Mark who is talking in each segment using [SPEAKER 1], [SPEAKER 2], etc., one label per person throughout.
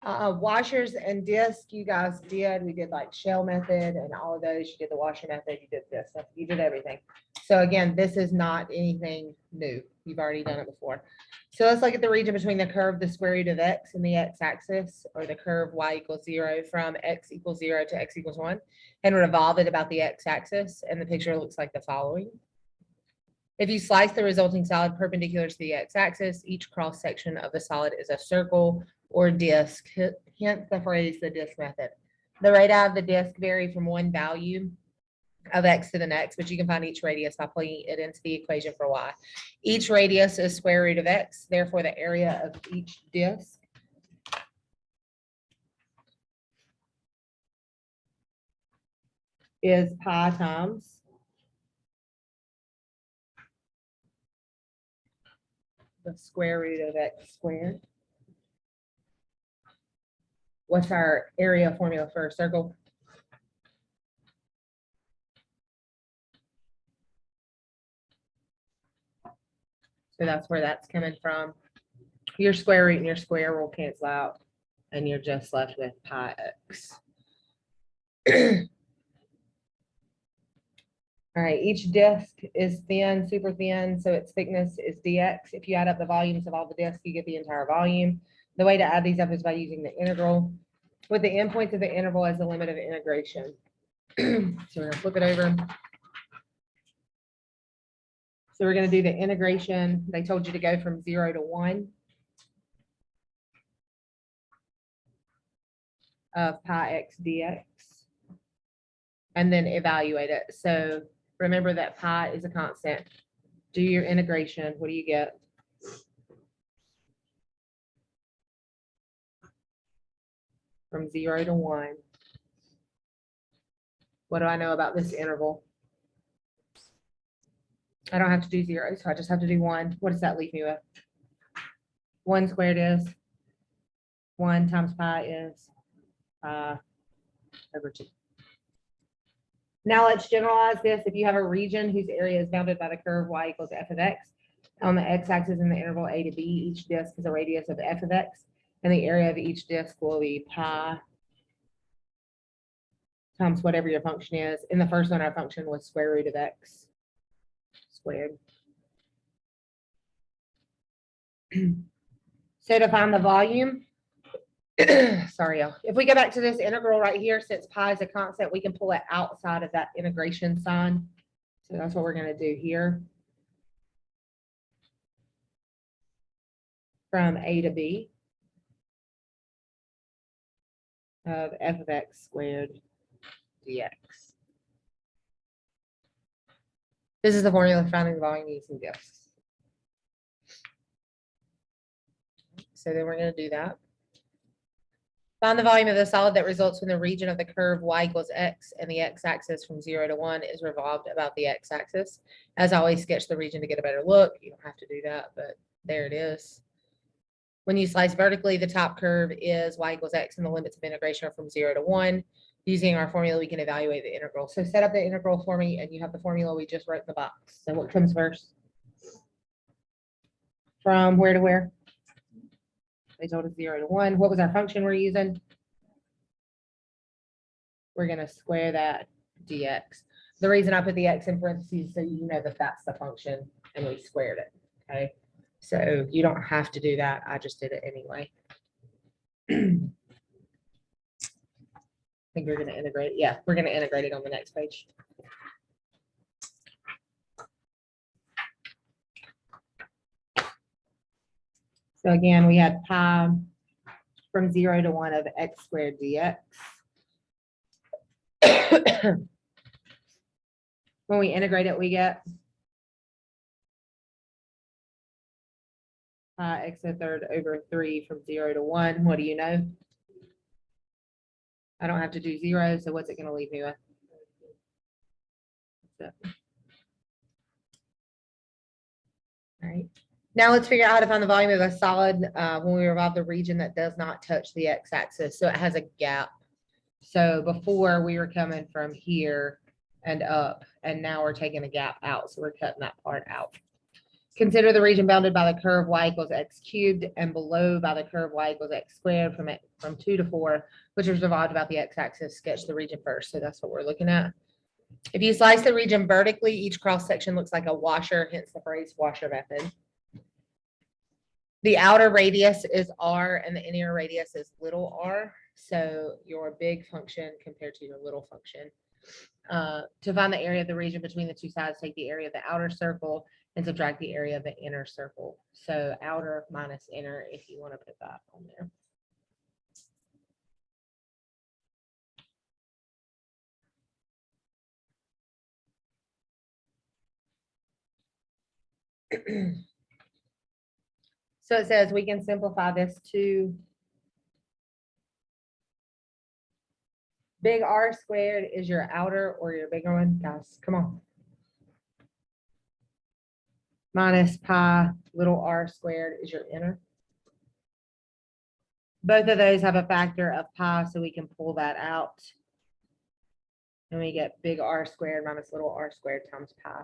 [SPEAKER 1] Washers and disc, you guys did. We did like shell method and all of those. You did the washer method. You did this stuff. You did everything. So again, this is not anything new. You've already done it before. So let's look at the region between the curve, the square root of x and the x-axis, or the curve y equals 0 from x equals 0 to x equals 1, and revolve it about the x-axis. And the picture looks like the following. If you slice the resulting solid perpendicular to the x-axis, each cross section of the solid is a circle or disc, hence the phrase the disc method. The radii of the disc vary from one value of x to the next, but you can find each radius by plugging it into the equation for y. Each radius is square root of x, therefore the area of each disc is pi times the square root of x squared. What's our area formula for a circle? So that's where that's coming from. Your square root and your square will cancel out, and you're just left with pi x. All right, each disc is thin, super thin, so its thickness is dx. If you add up the volumes of all the discs, you get the entire volume. The way to add these up is by using the integral, with the endpoints of the interval as the limit of integration. So we're going to flip it over. So we're going to do the integration. They told you to go from 0 to 1 of pi x dx, and then evaluate it. So remember that pi is a constant. Do your integration. What do you get? From 0 to 1. What do I know about this interval? I don't have to do 0, so I just have to do 1. What does that leave me with? 1 squared is 1 times pi is pi over 2. Now let's generalize this. If you have a region whose area is bounded by the curve y equals f of x, on the x-axis in the interval a to b, each disk is a radius of f of x, and the area of each disk will be pi times whatever your function is. In the first one, our function was square root of x squared. So to find the volume, sorry, y'all. If we go back to this integral right here, since pi is a constant, we can pull it outside of that integration sign. So that's what we're going to do here. From a to b of f of x squared dx. This is the formula for finding the volume using discs. So then we're going to do that. Find the volume of the solid that results when the region of the curve y equals x and the x-axis from 0 to 1 is revolved about the x-axis. As always, sketch the region to get a better look. You don't have to do that, but there it is. When you slice vertically, the top curve is y equals x, and the limits of integration are from 0 to 1. Using our formula, we can evaluate the integral. So set up the integral for me, and you have the formula we just wrote in the box. So what comes first? From where to where? They told us 0 to 1. What was our function we're using? We're going to square that dx. The reason I put the x in parentheses so you know that that's the function and we squared it. Okay, so you don't have to do that. I just did it anyway. I think we're going to integrate. Yeah, we're going to integrate it on the next page. So again, we had pi from 0 to 1 of x squared dx. When we integrate it, we get pi x to the third over 3 from 0 to 1. What do you know? I don't have to do 0, so what's it going to leave me with? So. All right. Now let's figure out how to find the volume of a solid when we revolve the region that does not touch the x-axis. So it has a gap. So before we were coming from here and up, and now we're taking a gap out. So we're cutting that part out. Consider the region bounded by the curve y equals x cubed and below by the curve y equals x squared from 2 to 4, which is divided about the x-axis. Sketch the region first. So that's what we're looking at. If you slice the region vertically, each cross section looks like a washer, hence the phrase washer method. The outer radius is r and the inner radius is little r. So your big function compared to your little function. To find the area of the region between the two sides, take the area of the outer circle and subtract the area of the inner circle. So outer minus inner, if you want to put that on there. So it says we can simplify this to big R squared is your outer or your bigger one. Guys, come on. Minus pi little r squared is your inner. Both of those have a factor of pi, so we can pull that out. And we get big R squared minus little r squared times pi.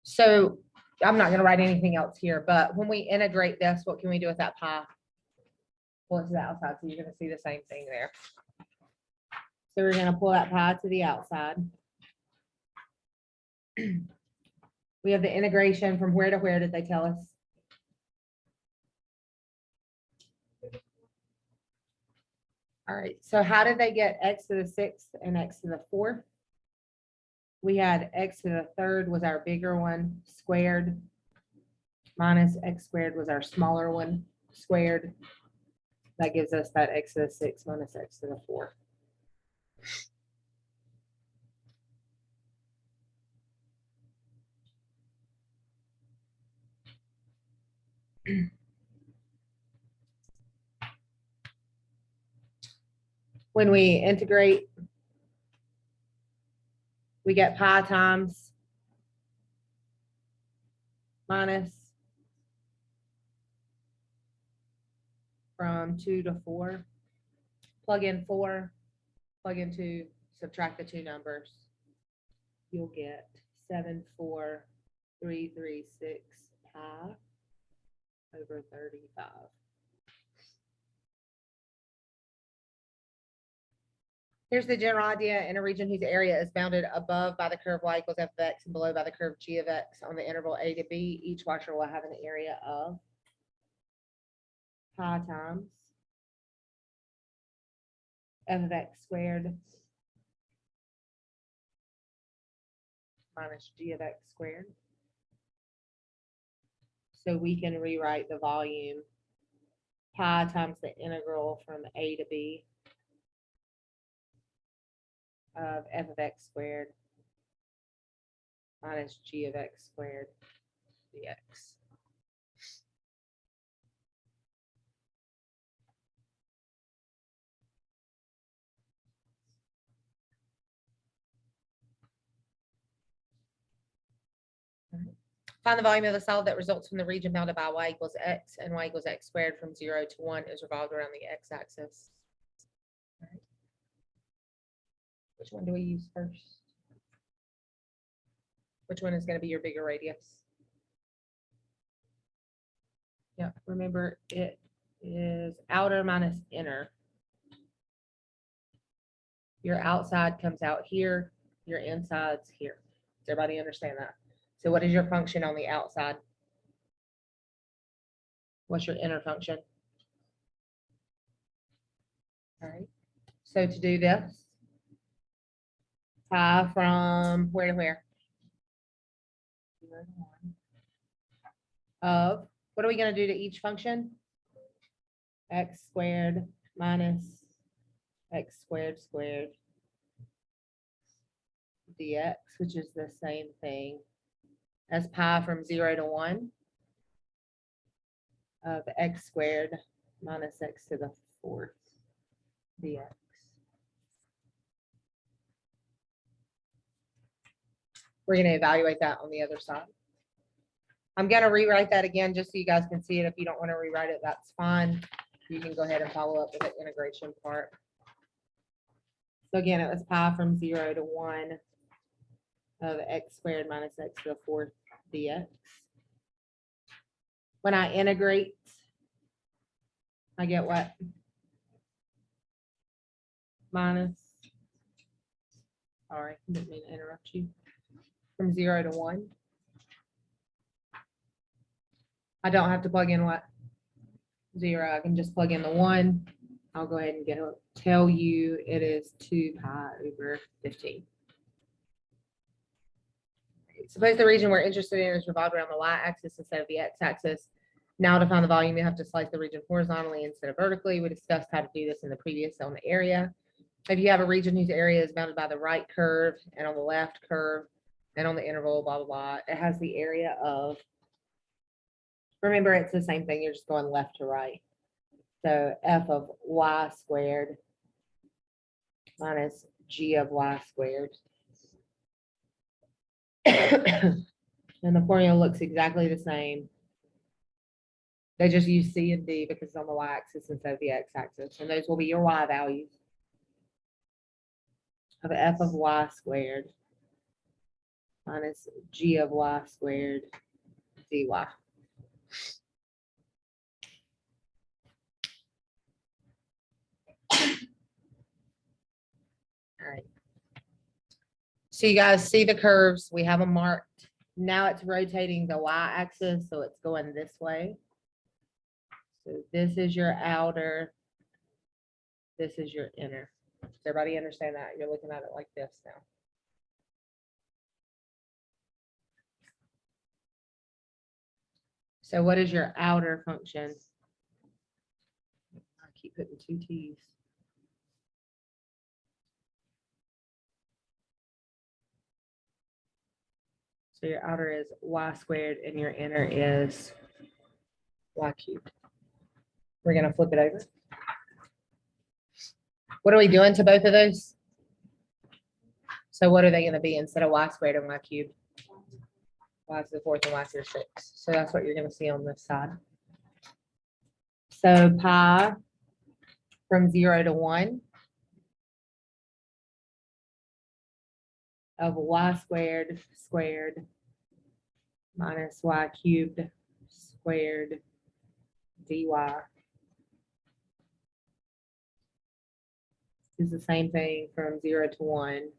[SPEAKER 1] So I'm not going to write anything else here, but when we integrate this, what can we do with that pi? Pull it to the outside, so you're going to see the same thing there. So we're going to pull that pi to the outside. We have the integration from where to where did they tell us? All right, so how did they get x to the 6th and x to the 4th? We had x to the 3rd was our bigger one squared minus x squared was our smaller one squared. That gives us that x to the 6th minus x to the 4th. When we integrate, we get pi times minus from 2 to 4. Plug in 4, plug in 2, subtract the two numbers. You'll get 74336 pi over 35. Here's the general idea. In a region whose area is bounded above by the curve y equals f of x and below by the curve g of x on the interval a to b, each washer will have an area of pi times f of x squared minus g of x squared. So we can rewrite the volume pi times the integral from a to b of f of x squared minus g of x squared dx. Find the volume of the solid that results from the region bounded by y equals x and y equals x squared from 0 to 1 is revolved around the x-axis. Which one do we use first? Which one is going to be your bigger radius? Yeah, remember it is outer minus inner. Your outside comes out here, your inside's here. Does everybody understand that? So what is your function on the outside? What's your inner function? All right. So to do this, pi from where to where? Of, what are we going to do to each function? X squared minus x squared squared dx, which is the same thing as pi from 0 to 1 of x squared minus x to the 4th dx. We're going to evaluate that on the other side. I'm going to rewrite that again just so you guys can see it. If you don't want to rewrite it, that's fine. You can go ahead and follow up with the integration part. So again, it was pi from 0 to 1 of x squared minus x to the fourth dx. When I integrate, I get what? Minus, sorry, didn't mean to interrupt you. From 0 to 1. I don't have to plug in what? 0. I can just plug in the 1. I'll go ahead and tell you it is 2 pi over 15. Suppose the region we're interested in is revolved around the y-axis instead of the x-axis. Now to find the volume, you have to slice the region horizontally instead of vertically. We discussed how to do this in the previous on the area. If you have a region whose area is bounded by the right curve and on the left curve and on the interval, blah, blah, blah, it has the area of, remember, it's the same thing. You're just going left to right. So f of y squared minus g of y squared. And the formula looks exactly the same. They just use C and D because it's on the y-axis instead of the x-axis. And those will be your y values of f of y squared minus g of y squared dy. All right. So you guys see the curves. We have them marked. Now it's rotating the y-axis, so it's going this way. So this is your outer. This is your inner. Does everybody understand that? You're looking at it like this now. So what is your outer function? I keep putting 2 T's. So your outer is y squared and your inner is y cubed. We're going to flip it over. What are we doing to both of those? So what are they going to be instead of y squared and y cubed? Y to the fourth and y to the sixth. So that's what you're going to see on this side. So pi from 0 to 1 of y squared squared minus y cubed squared dy is the same thing from 0 to 1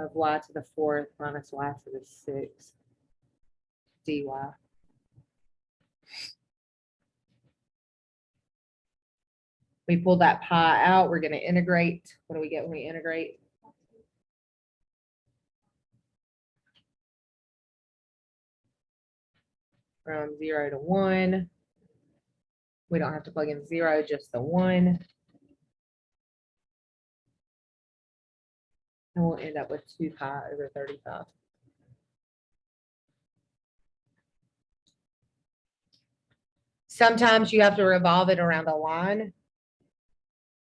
[SPEAKER 1] of y to the fourth minus y to the sixth dy. We pull that pi out. We're going to integrate. What do we get when we integrate? From 0 to 1. We don't have to plug in 0, just the 1. And we'll end up with 2 pi over 35. Sometimes you have to revolve it around a line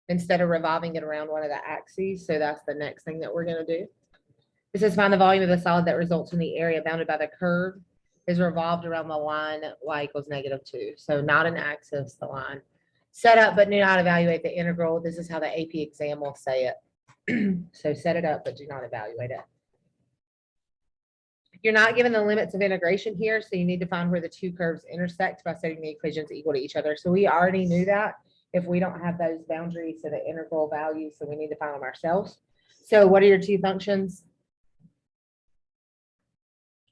[SPEAKER 1] instead of revolving it around one of the axes. So that's the next thing that we're going to do. It says find the volume of the solid that results in the area bounded by the curve is revolved around the line y equals -2. So not an axis, the line. Set up but do not evaluate the integral. This is how the AP exam will say it. So set it up but do not evaluate it. You're not given the limits of integration here, so you need to find where the two curves intersect by setting the equations equal to each other. So we already knew that if we don't have those boundaries to the integral values, so we need to find them ourselves. So what are your two functions?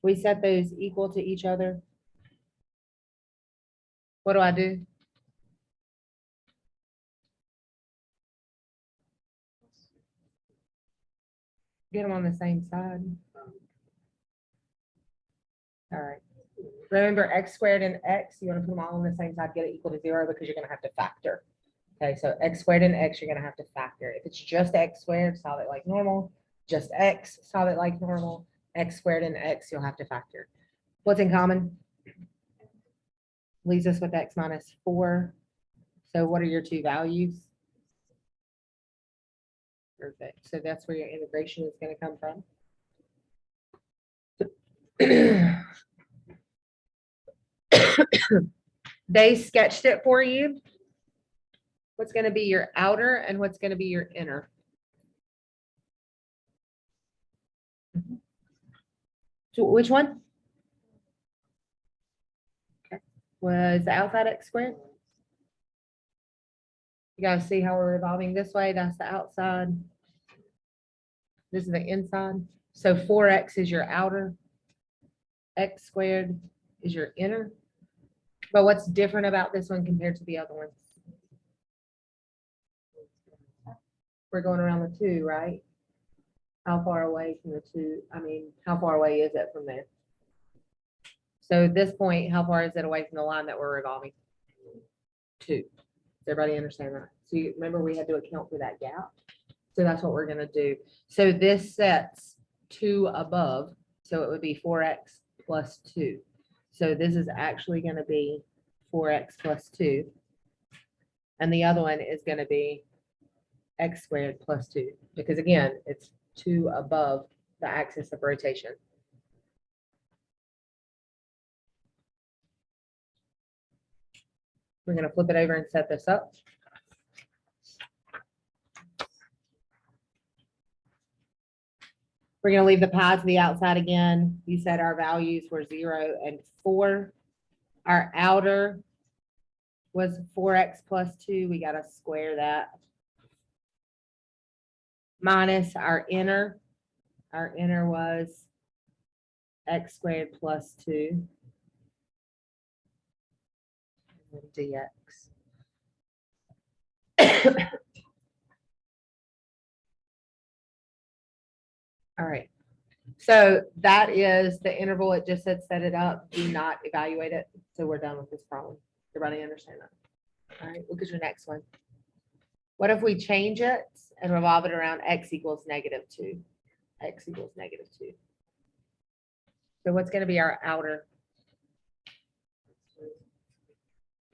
[SPEAKER 1] We set those equal to each other. What do I do? Get them on the same side. All right. Remember x squared and x, you want to put them all on the same side, get it equal to 0 because you're going to have to factor. Okay, so x squared and x, you're going to have to factor. If it's just x squared, solve it like normal. Just x, solve it like normal. X squared and x, you'll have to factor. What's in common? Leaves us with x minus 4. So what are your two values? Perfect. So that's where your integration is going to come from. They sketched it for you. What's going to be your outer and what's going to be your inner. So which one? Okay. Was the outside x squared? You guys see how we're revolving this way? That's the outside. This is the inside. So 4x is your outer. X squared is your inner. But what's different about this one compared to the other ones? We're going around the 2, right? How far away from the 2? I mean, how far away is it from there? So at this point, how far is it away from the line that we're revolving? 2. Does everybody understand that? So you remember we had to account for that gap. So that's what we're going to do. So this sets 2 above. So it would be 4x plus 2. So this is actually going to be 4x plus 2. And the other one is going to be x squared plus 2. Because again, it's 2 above the axis of rotation. We're going to flip it over and set this up. We're going to leave the pi to the outside again. You said our values were 0 and 4. Our outer was 4x plus 2. We got to square that. Minus our inner. Our inner was x squared plus 2. And dx. All right. So that is the interval. It just said set it up. Do not evaluate it. So we're done with this problem. Everybody understand that? All right. Look at your next one. What if we change it and revolve it around x equals -2? X equals -2. So what's going to be our outer?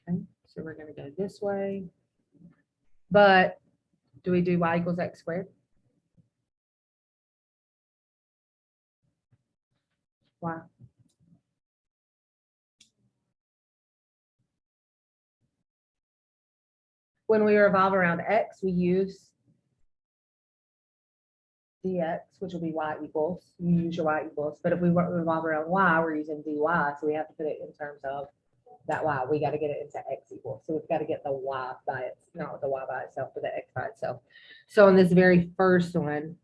[SPEAKER 1] Okay. So we're going to go this way. But do we do y equals x squared? Why? When we revolve around x, we use dx, which will be y equals. You use your y equals. But if we revolve around y, we're using dy. So we have to put it in terms of that y. We got to get it into x equals. So we've got to get the y by it, not the y by itself, but the x by itself. So on this very first one,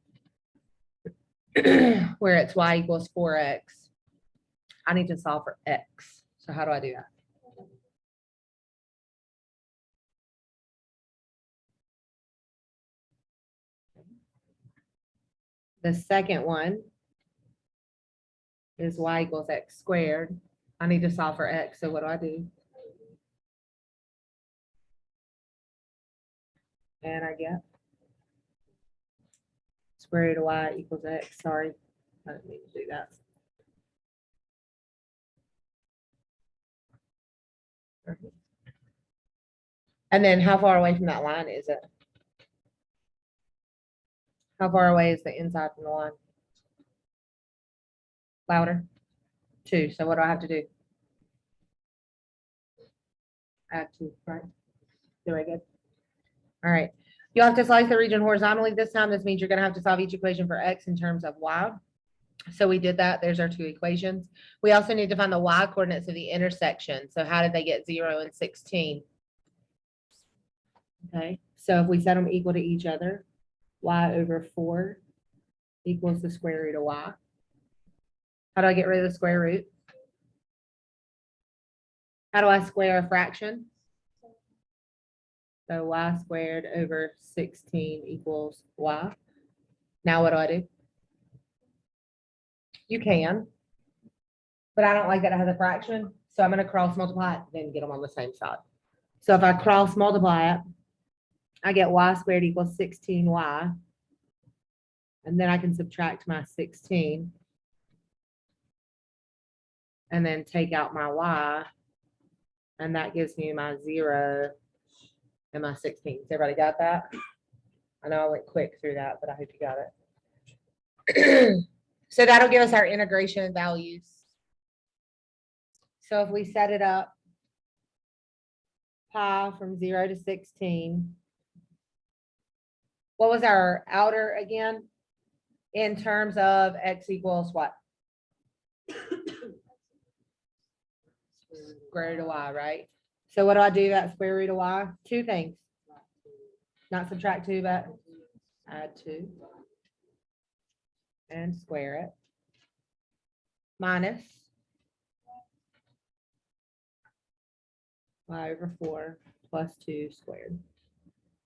[SPEAKER 1] where it's y equals 4x, I need to solve for x. So how do I do that? The second one is y equals x squared. I need to solve for x. So what do? And I get square root of y equals x. Sorry, I didn't mean to do that. And then how far away from that line is it? How far away is the inside from the line? Louder? 2. So what do I have to do? Add 2, right? Doing good. All right. You'll have to slice the region horizontally this time. This means you're going to have to solve each equation for x in terms of y. So we did that. There's our 2 equations. We also need to find the y coordinates of the intersection. So how did they get 0 and 16? Okay. So if we set them equal to each other, y over 4 equals the square root of y. How do I get rid of the square root? How do I square a fraction? So y squared over 16 equals y. Now what do? You can, but I don't like that it has a fraction. So I'm going to cross multiply it, then get them on the same side. So if I cross multiply it, I get y squared equals 16y. And then I can subtract my 16. And then take out my y. And that gives me my 0 and my 16. Everybody got that? I know I went quick through that, but I hope you got it. So that'll give us our integration values. So if we set it up, pi from 0 to 16. What was our outer again? in terms of x equals what? Square root of y, right? So what do I do that square root of y? Two things. Not subtract 2, but add 2 and square it. Minus y over 4 plus 2 squared.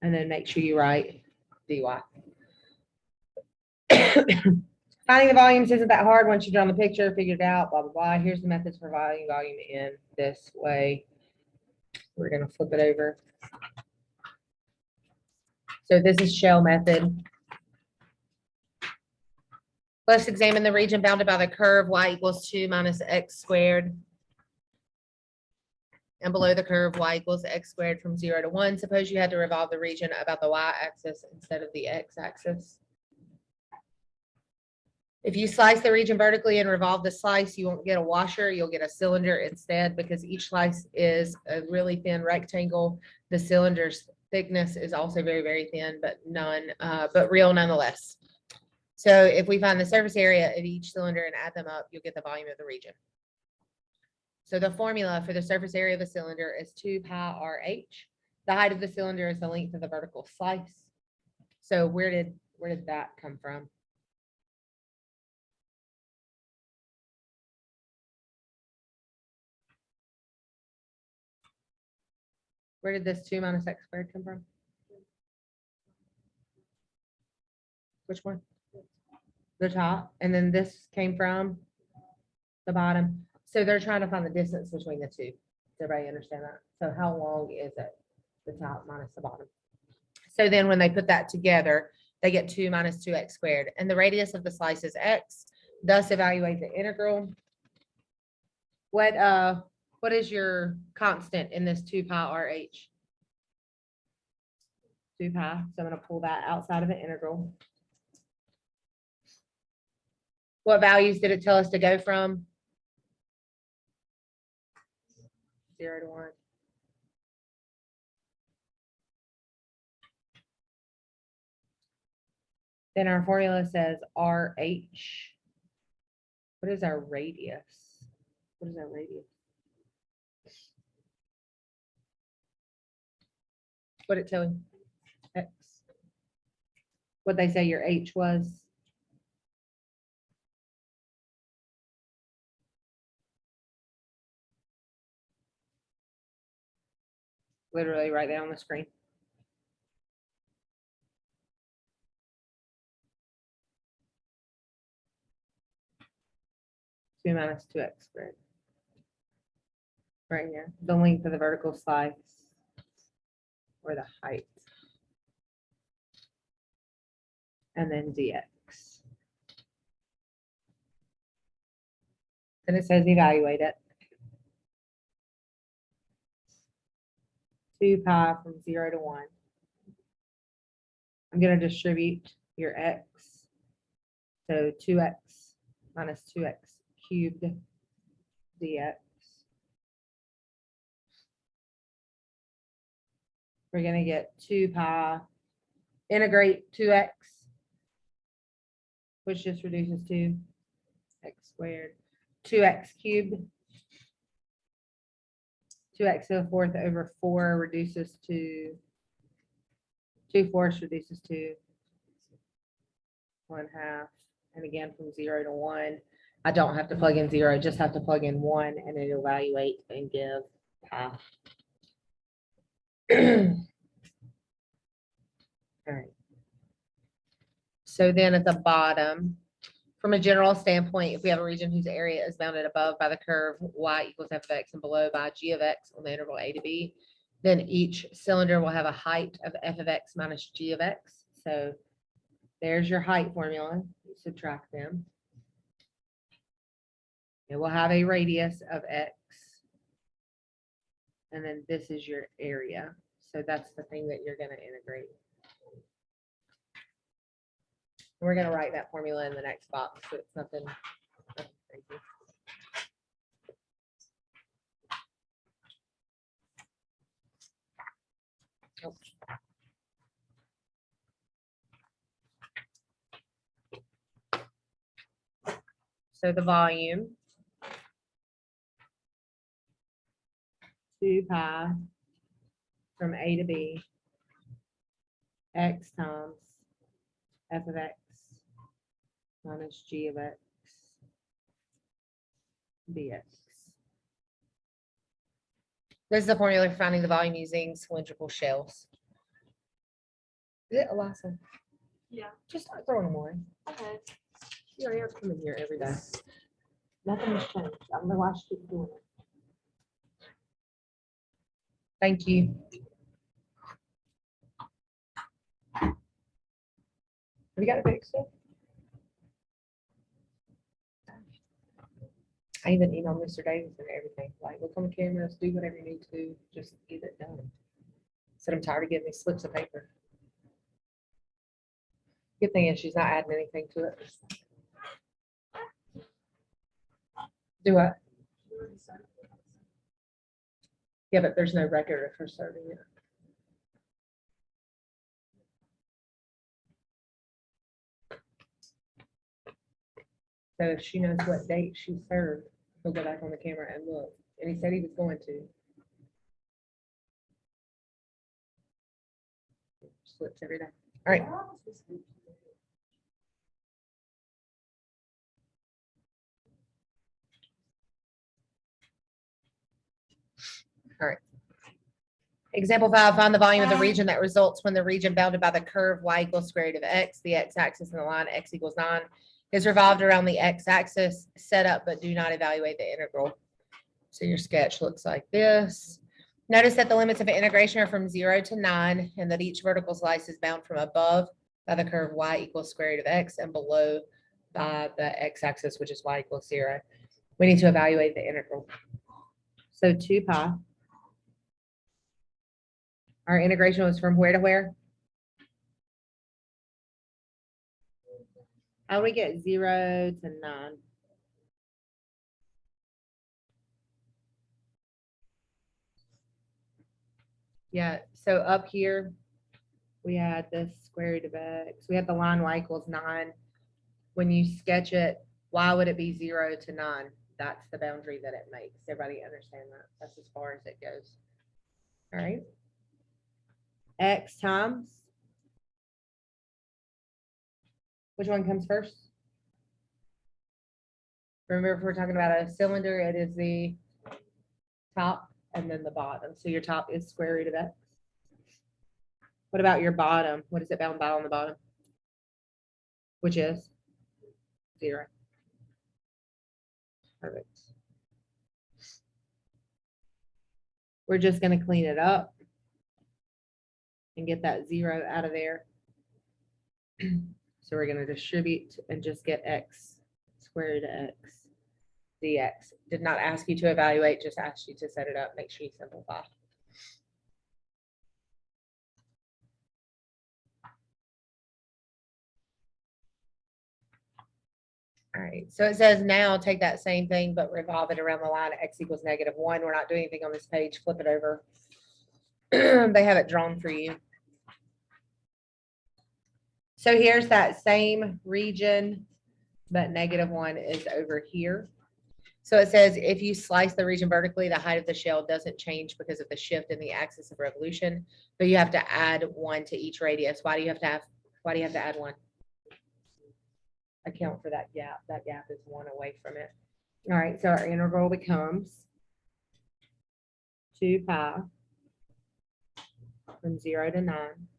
[SPEAKER 1] And then make sure you write dy. Finding the volumes isn't that hard once you've drawn the picture, figured it out, blah, blah, blah. Here's the methods for volume in this way. We're going to flip it over. So this is shell method. Let's examine the region bounded by the curve y equals 2 minus x squared. And below the curve y equals x squared from 0 to 1. Suppose you had to revolve the region about the y-axis instead of the x-axis. If you slice the region vertically and revolve the slice, you won't get a washer, you'll get a cylinder instead, because each slice is a really thin rectangle. The cylinder's thickness is also very, very thin, but real nonetheless. So if we find the surface area of each cylinder and add them up, you'll get the volume of the region. So the formula for the surface area of a cylinder is 2 pi RH. The height of the cylinder is the length of the vertical slice. So where did that come from? Where did this 2 minus x squared come from? Which one? The top. And then this came from the bottom. So they're trying to find the distance between the two. Does everybody understand that? So how long is it? The top minus the bottom. So then when they put that together, they get 2 minus 2x squared. And the radius of the slice is x. Thus evaluate the integral. What is your constant in this 2 pi RH? 2 pi. So I'm going to pull that outside of the integral. What values did it tell us to go from? 0 to 1. Then our formula says RH. What is our radius? What is our radius? What did it tell you? X. What they say your H was? Literally right there on the screen. Two minus 2x squared. Right here. The length of the vertical slice or the height. And then dx. Then it says evaluate it. 2 pi from 0 to 1. I'm going to distribute your x. So 2x minus 2x cubed dx. We're going to get 2 pi. Integrate 2x, which just reduces to x squared. 2x cubed. 2x to the fourth over 4 reduces to 2/4 reduces to 1/2. And again, from 0 to 1, I don't have to plug in 0, I just have to plug in 1 and it'll evaluate and give pi. All right. So then at the bottom, from a general standpoint, if we have a region whose area is bounded above by the curve y equals f of x and below by g of x on the interval a to b, then each cylinder will have a height of f of x minus g of x. So there's your height formula. You subtract them. It will have a radius of x. And then this is your area. So that's the thing that you're going to integrate. We're going to write that formula in the next box, so it's nothing crazy. So the volume, 2 pi from A to B, x times f of x minus g of x dx. This is the formula for finding the volume using cylindrical shells. Is it, Elisa?
[SPEAKER 2] Yeah.
[SPEAKER 1] Just start throwing them away.
[SPEAKER 2] Okay.
[SPEAKER 1] You already have to come in here every day. Nothing has changed. I don't know why she keeps doing it. Thank you. Have you got it fixed yet? I even emailed Mr. Davis and everything, like, look on the cameras, do whatever you need to do, just get it done. Said I'm tired of getting these slips of paper. Good thing is she's not adding anything to it. Do what? Yeah, but there's no record of her serving it. So if she knows what date she served, he'll go back on the camera and look. And he said he was going to. Slips every day. All right. All right. Example 5, find the volume of the region that results when the region bounded by the curve y equals square root of x, the x-axis and the line x equals 9 is revolved around the x-axis. Set up but do not evaluate the integral. So your sketch looks like this. Notice that the limits of integration are from 0 to 9 and that each vertical slice is bound from above by the curve y equals square root of x and below by the x-axis, which is y equals 0. We need to evaluate the integral. So 2 pi. Our integration was from where to where? How do we get 0 to 9? Yeah, so up here, we had this square root of x. We had the line y equals 9. When you sketch it, why would it be 0 to 9? That's the boundary that it makes. Everybody understand that? That's as far as it goes. All right. X times. Which one comes first? Remember, if we're talking about a cylinder, it is the top and then the bottom. So your top is square root of x. What about your bottom? What is it bound by on the bottom? Which is 0. Perfect. We're just going to clean it up and get that 0 out of there. So we're going to distribute and just get x square root of x dx. Did not ask you to evaluate, just asked you to set it up. Make sure you simplify. All right, so it says now take that same thing, but revolve it around the line x equals -1. We're not doing anything on this page. Flip it over. They have it drawn for you. So here's that same region, but -1 is over here. So it says if you slice the region vertically, the height of the shell doesn't change because of the shift in the axis of revolution, but you have to add 1 to each radius. Why do you have to add 1? Account for that gap. That gap is 1 away from it. All right, so our integral becomes 2 pi from 0 to 9.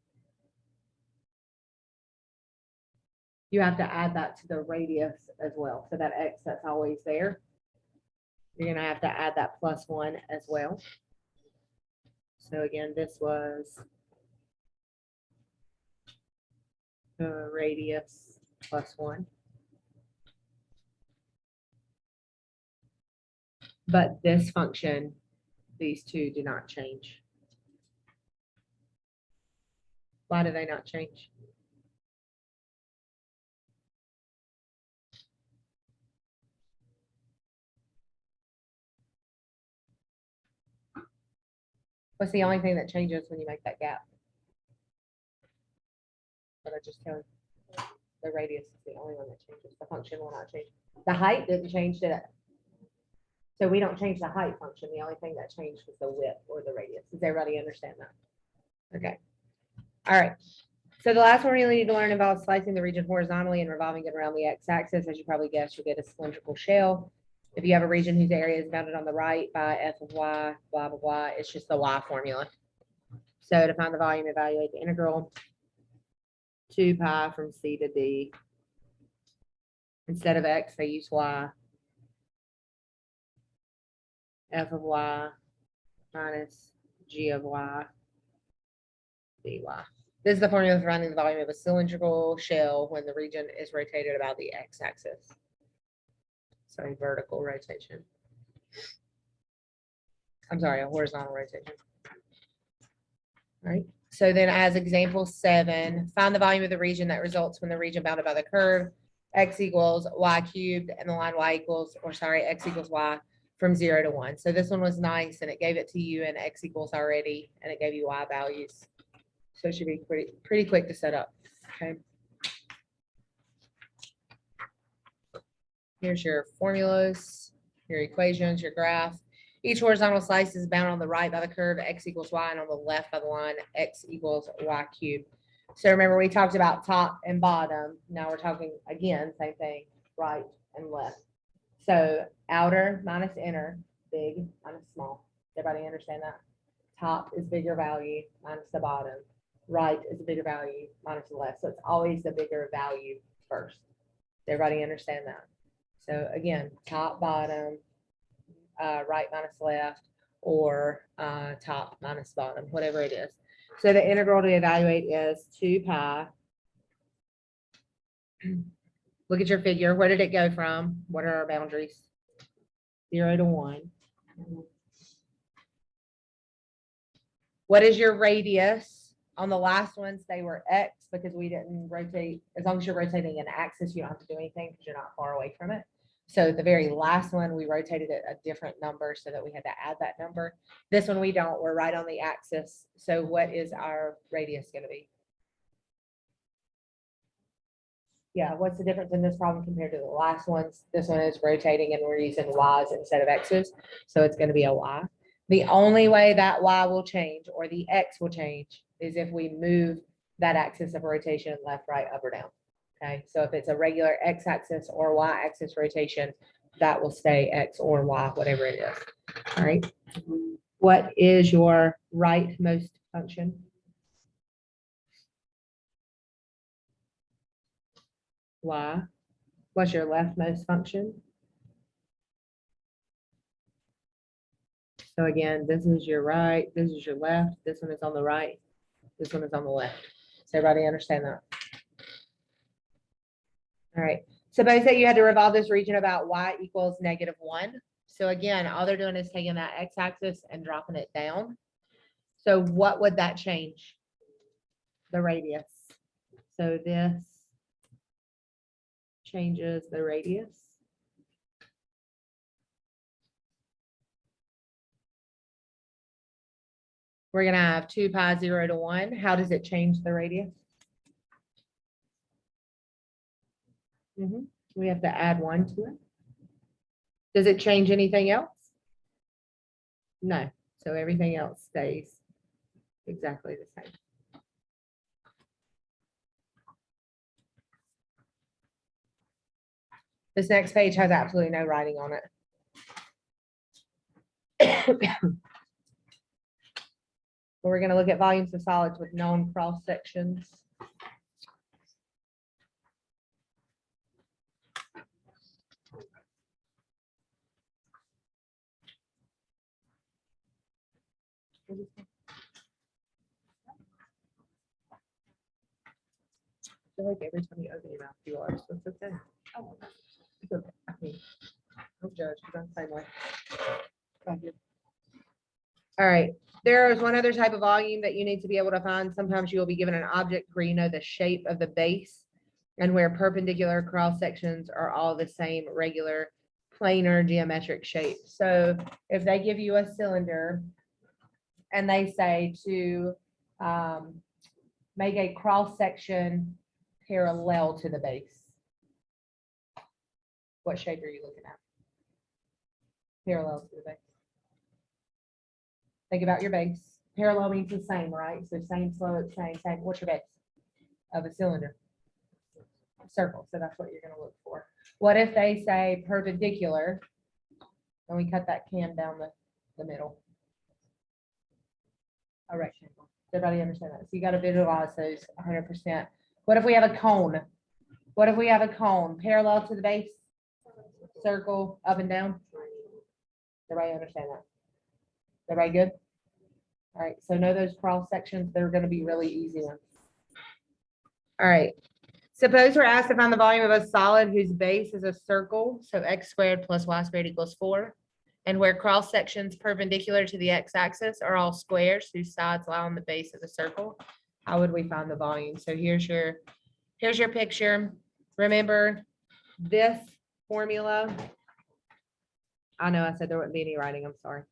[SPEAKER 1] You have to add that to the radius as well. So that x that's always there, you're going to have to add that +1 as well. So again, this was the radius +1. But this function, these two do not change. Why do they not change? What's the only thing that changes when you make that gap? What I just tell you. The radius is the only one that changes. The function will not change. The height didn't change, did it? So we don't change the height function. The only thing that changed was the width or the radius. Does everybody understand that? Okay. All right. So the last one we really need to learn involves slicing the region horizontally and revolving it around the x-axis. As you probably guessed, you'll get a cylindrical shell. If you have a region whose area is bounded on the right by f of y, blah, blah, blah, it's just the y formula. So to find the volume, evaluate the integral 2 pi from c to d. Instead of x, they use y. F of y minus g of y dy. This is the formula for finding the volume of a cylindrical shell when the region is rotated about the x-axis. So vertical rotation. I'm sorry, a horizontal rotation. All right. So then as example 7, find the volume of the region that results when the region bounded by the curve x equals y cubed and the line y equals, or sorry, x equals y from 0 to 1. So this one was nice and it gave it to you in x equals already and it gave you y values. So it should be pretty quick to set up. Okay. Here's your formulas, your equations, your graph. Each horizontal slice is bound on the right by the curve x equals y and on the left by the line x equals y cubed. So remember we talked about top and bottom. Now we're talking again, same thing, right and left. So outer minus inner, big minus small. Everybody understand that? Top is bigger value minus the bottom. Right is a bigger value minus the left. So it's always the bigger value first. Does everybody understand that? So again, top, bottom, right minus left, or top minus bottom, whatever it is. So the integral to evaluate is 2 pi. Look at your figure. Where did it go from? What are our boundaries? 0 to 1. What is your radius? On the last ones, they were x because we didn't rotate. As long as you're rotating an axis, you don't have to do anything because you're not far away from it. So the very last one, we rotated it a different number so that we had to add that number. This one we don't. We're right on the axis. So what is our radius going to be? Yeah, what's the difference in this problem compared to the last ones? This one is rotating and we're using y's instead of x's. So it's going to be a y. The only way that y will change or the x will change is if we move that axis of rotation left, right, up or down. Okay, so if it's a regular x-axis or y-axis rotation, that will stay x or y, whatever it is. All right. What is your rightmost function? Y. What's your leftmost function? So again, this is your right, this is your left, this one is on the right, this one is on the left. Does everybody understand that? All right. Suppose that you had to revolve this region about y equals -1. So again, all they're doing is taking that x-axis and dropping it down. So what would that change? The radius. So this changes the radius. We're going to have 2 pi 0 to 1. How does it change the radius? We have to add 1 to it. Does it change anything else? No. So everything else stays exactly the same. This next page has absolutely no writing on it. We're going to look at volumes of solids with known cross sections. I feel like every time you open your mouth, you are. So it's okay. Oh, it's okay. I mean, don't judge. Don't say way. All right. There is one other type of volume that you need to be able to find. Sometimes you will be given an object where you know the shape of the base and where perpendicular cross sections are all the same regular planar geometric shape. So if they give you a cylinder and they say to make a cross section parallel to the base. What shape are you looking at? Parallel to the base. Think about your base. Parallel means the same, right? So same slope, same. What's your base of a cylinder? Circle. So that's what you're going to look for. What if they say perpendicular and we cut that can down the middle? A rectangle. Does everybody understand that? So you got to visualize those 100%. What if we have a cone? What if we have a cone parallel to the base? Circle, up and down. Everybody understand that? Everybody good? All right, so know those cross sections. They're going to be really easy ones. All right. Suppose we're asked to find the volume of a solid whose base is a circle, so x squared plus y squared equals 4, and where cross sections perpendicular to the x-axis are all squares whose sides lie on the base of the circle. How would we find the volume? So here's your picture. Remember this formula. I know I said there wouldn't be any writing. I'm sorry.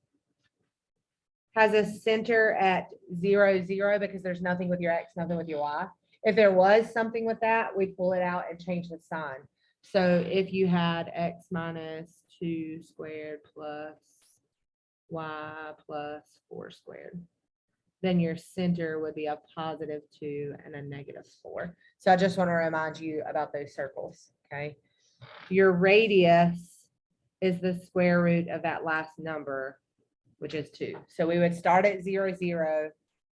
[SPEAKER 1] Has a center at 0, 0 because there's nothing with your x, nothing with your y. If there was something with that, we'd pull it out and change the sign. So if you had x minus 2 squared plus y plus 4 squared, then your center would be a positive 2 and a negative 4. So I just want to remind you about those circles, okay? Your radius is the square root of that last number, which is 2. So we would start at 0, 0,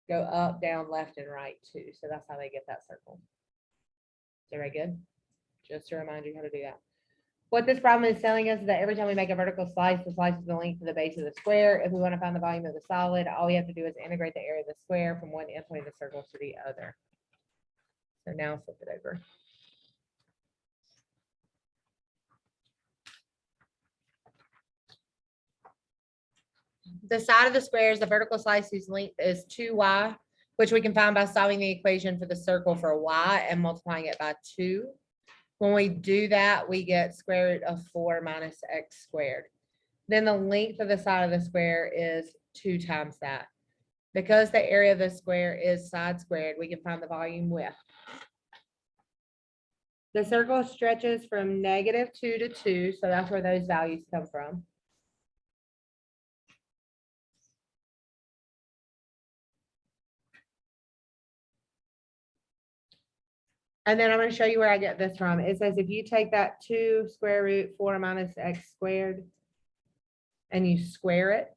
[SPEAKER 1] go up, down, left, and right 2. So that's how they get that circle. Is that right? Good? Just to remind you how to do that. What this problem is telling us is that every time we make a vertical slice, the slice is the length of the base of the square. If we want to find the volume of the solid, all we have to do is integrate the area of the square from one endpoint of the circle to the other. So now flip it over. The side of the square is the vertical slice whose length is 2y, which we can find by solving the equation for the circle for y and multiplying it by 2. When we do that, we get square root of 4 minus x squared. Then the length of the side of the square is 2 times that. Because the area of the square is side squared, we can find the volume with. The circle stretches from -2 to 2, so that's where those values come from. And then I'm going to show you where I get this from. It says if you take that 2 square root 4 minus x squared and you square it,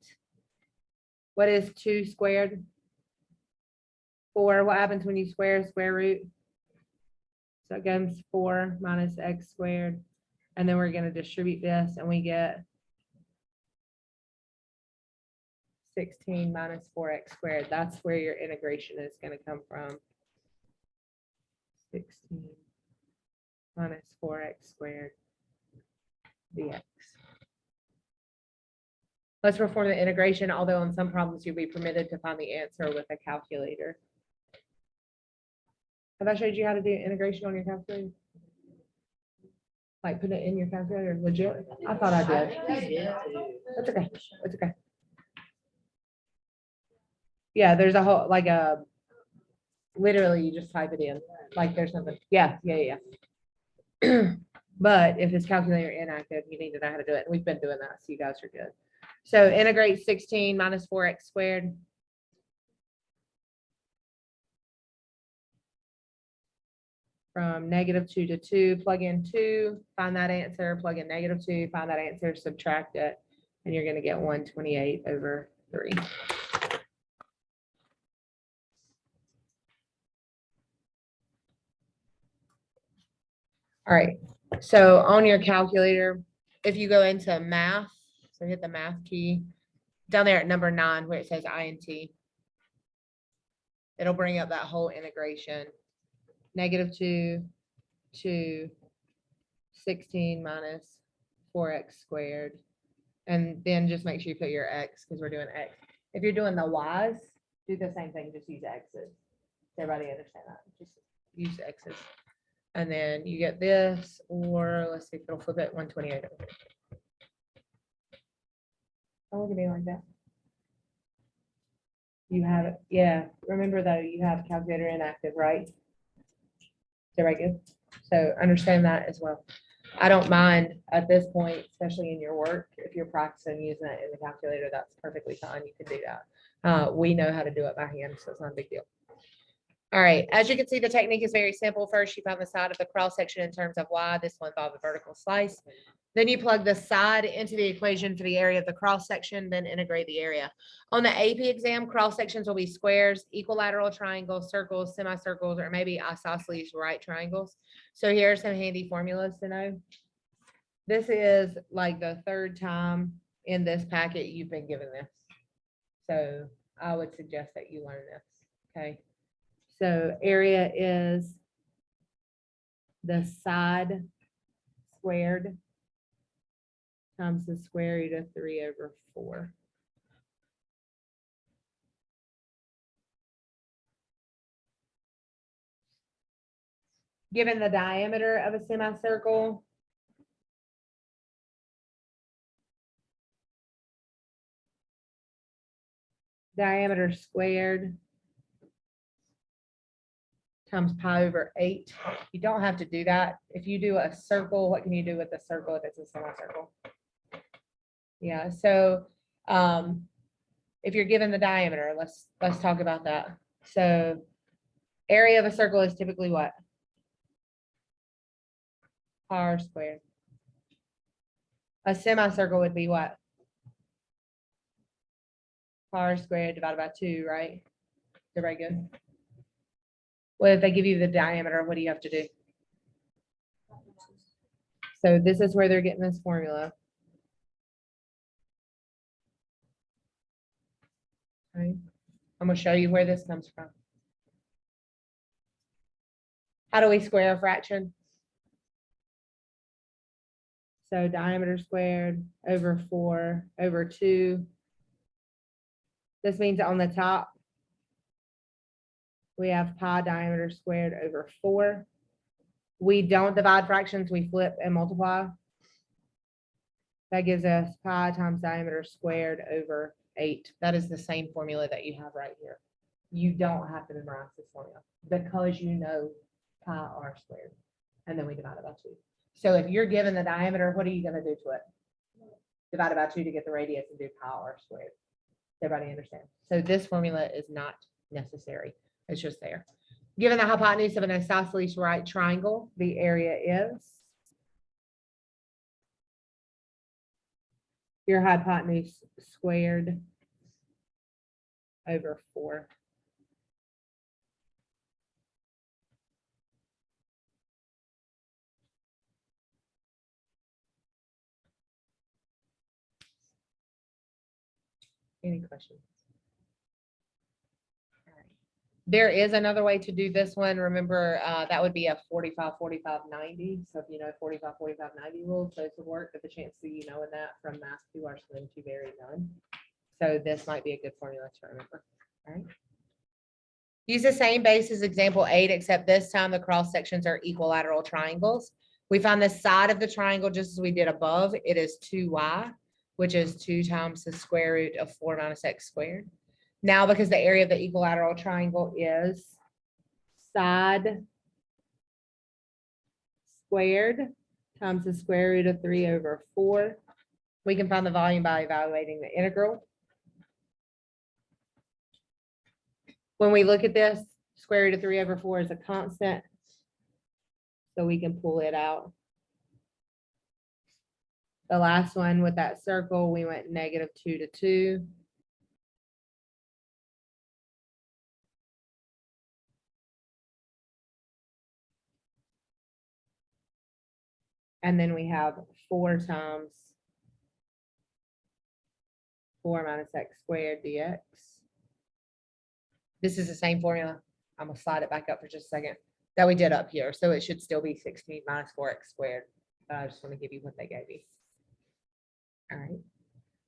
[SPEAKER 1] what is 2 squared? 4. What happens when you square root? So it goes 4 minus x squared. And then we're going to distribute this and we get 16 minus 4x squared. That's where your integration is going to come from. 16 minus 4x squared dx. Let's perform the integration, although on some problems you'll be permitted to find the answer with a calculator. Have I showed you how to do integration on your calculator? Like put it in your calculator, legit? I thought I did. That's okay. That's okay. Yeah, there's a whole, like a, literally you just type it in. Like there's something. Yeah. But if it's calculator inactive, you need to know how to do it. We've been doing that, so you guys are good. So integrate 16 minus 4x squared. From -2 to 2, plug in 2, find that answer, plug in -2, find that answer, subtract it, and you're going to get 128 over 3. All right, so on your calculator, if you go into math, so hit the math key, down there at number 9 where it says INT, it'll bring up that whole integration. -2 to 16 minus 4x squared. And then just make sure you put your x because we're doing x. If you're doing the y's, do the same thing, just use x's. Does everybody understand that? Just use x's. And then you get this, or let's see if it'll flip it 128. Don't look at me like that. You have it. Yeah. Remember though, you have calculator inactive, right? Is that right? Good. So understand that as well. I don't mind at this point, especially in your work, if you're practicing using it in the calculator, that's perfectly fine. You can do that. We know how to do it by hand, so it's not a big deal. All right, as you can see, the technique is very simple. First, you find the side of the cross section in terms of y. This will involve a vertical slice. Then you plug the side into the equation for the area of the cross section, then integrate the area. On the AP exam, cross sections will be squares, equilateral triangles, circles, semicircles, or maybe isosceles right triangles. So here are some handy formulas to know. This is like the third time in this packet you've been given this. So I would suggest that you learn this, okay? So area is the side squared times the square root of 3/4. Given the diameter of a semicircle, diameter squared times pi/8. You don't have to do that. If you do a circle, what can you do with a circle if it's a semicircle? Yeah, so if you're given the diameter, let's talk about that. So area of a circle is typically what? R squared. A semicircle would be what? R squared divided by 2, right? Everybody good? Well, if they give you the diameter, what do you have to do? So this is where they're getting this formula. Okay. I'm gonna show you where this comes from. How do we square a fraction? So diameter squared over 4/2. This means on the top, we have pi diameter squared over 4. We don't divide fractions, we flip and multiply. That gives us pi times diameter squared over 8. That is the same formula that you have right here. You don't have to memorize this formula because you know pi r squared. And then we divide it by 2. So if you're given the diameter, what are you going to do to it? Divide it by 2 to get the radius and do pi r squared. Everybody understand? So this formula is not necessary. It's just there. Given the hypotenuse of an isosceles right triangle, the area is your hypotenuse squared over 4. Any questions? All right. There is another way to do this one. Remember, that would be a 45, 45, 90. So if you know 45, 45, 90 rules, those would work, but the chance of you knowing that from math 2 are slim to very none. So this might be a good formula to remember. All right. Use the same base as example 8, except this time the cross sections are equilateral triangles. We find the side of the triangle just as we did above. It is 2y, which is 2 times the square root of 4 minus x squared. Now, because the area of the equilateral triangle is side squared times the square root of 3/4, we can find the volume by evaluating the integral. When we look at this, square root of 3/4 is a constant, so we can pull it out. The last one with that circle, we went -2 to 2. And then we have 4 times 4 minus x squared dx. This is the same formula. I'm gonna slide it back up for just a second that we did up here. So it should still be 16 minus 4x squared. I just want to give you what they gave me. All right.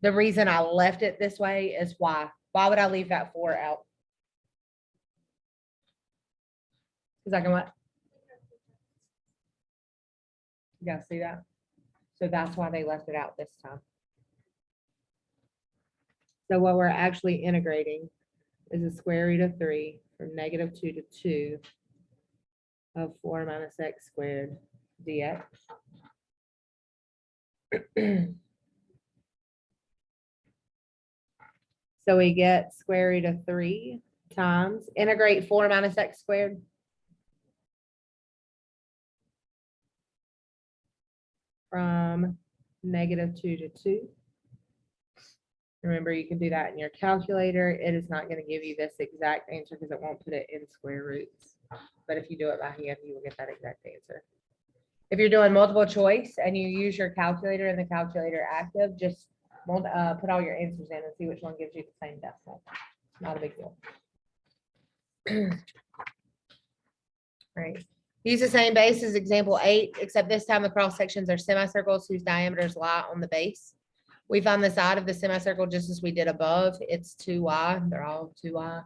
[SPEAKER 1] The reason I left it this way is why? Why would I leave that 4 out? Because I can what? You guys see that? So that's why they left it out this time. So what we're actually integrating is the square root of 3 from -2 to 2 of 4 minus x squared dx. So we get square root of 3 times, integrate 4 minus x squared. From -2 to 2. Remember, you can do that in your calculator. It is not going to give you this exact answer because it won't put it in square roots. But if you do it by hand, you will get that exact answer. If you're doing multiple choice and you use your calculator and the calculator active, just put all your answers in and see which one gives you the same decimal. Not a big deal. Right. Use the same base as example 8, except this time the cross sections are semicircles whose diameters lie on the base. We found the side of the semicircle just as we did above. It's 2y. They're all 2y,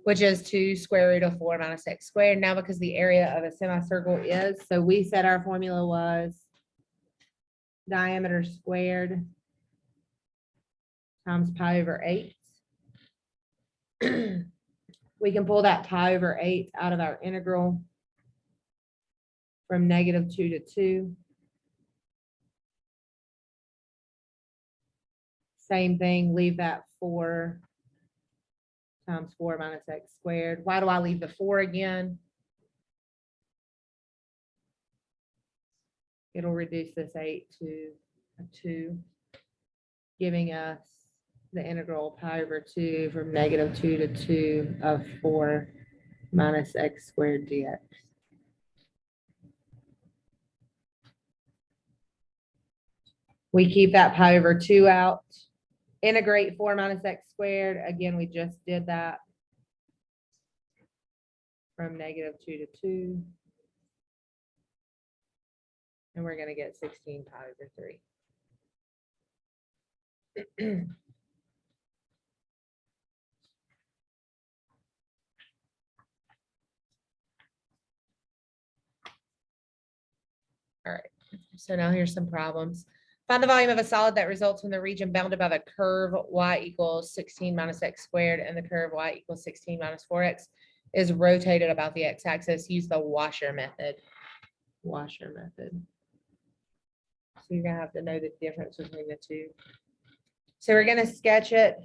[SPEAKER 1] which is 2 square root of 4 minus x squared. Now, because the area of a semicircle is, so we said our formula was diameter squared times pi over 8. We can pull that pi over 8 out of our integral from -2 to 2. Same thing, leave that 4 times 4 minus x squared. Why do I leave the 4 again? It'll reduce this 8 to a 2, giving us the integral pi over 2 from -2 to 2 of 4 minus x squared dx. We keep that pi over 2 out. Integrate 4 minus x squared. Again, we just did that. From -2 to 2. And we're going to get 16 pi over 3. All right, so now here's some problems. Find the volume of a solid that results from the region bounded by the curve y equals 16 minus x squared and the curve y equals 16 minus 4x is rotated about the x-axis. Use the washer method. Washer method. So you're gonna have to know the difference between the two. So we're gonna sketch it.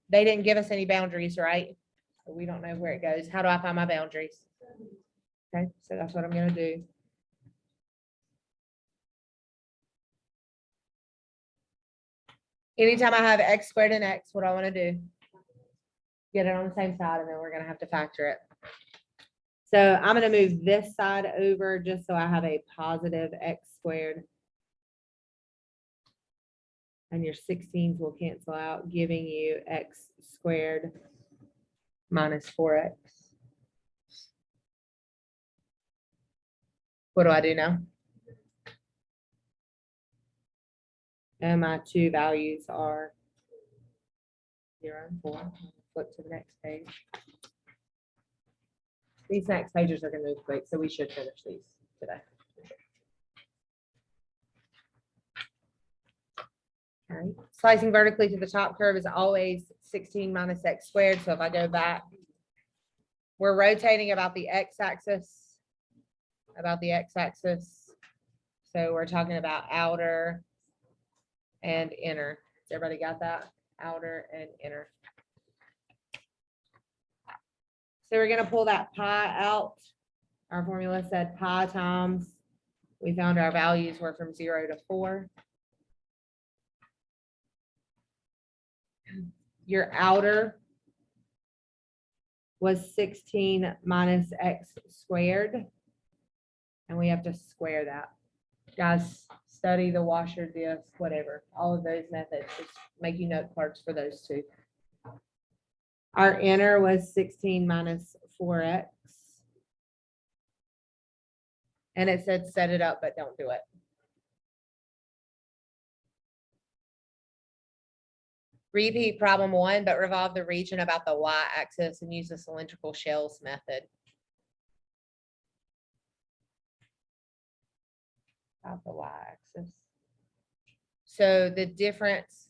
[SPEAKER 1] They didn't give us any boundaries, right? So we don't know where it goes. How do I find my boundaries? Okay, so that's what I'm gonna do. Anytime I have x squared and x, what do I want to do? Get it on the same side, and then we're going to have to factor it. So I'm going to move this side over just so I have a positive x squared. And your 16s will cancel out, giving you x squared minus 4x. What do I do now? And my two values are 0 and 4. Flip to the next page. These next pages are going to move quick, so we should finish these today. All right. Slicing vertically to the top curve is always 16 minus x squared. So if I go back, we're rotating about the x-axis. So we're talking about outer and inner. Everybody got that? Outer and inner. So we're going to pull that pi out. Our formula said pi times, we found our values were from 0 to 4. Your outer was 16 minus x squared. And we have to square that. Guys, study the washer disk, whatever. All of those methods. Just make you note cards for those two. Our inner was 16 minus 4x. And it said set it up, but don't do it. Repeat problem 1, but revolve the region about the y-axis and use the cylindrical shells method. About the y-axis. So the difference,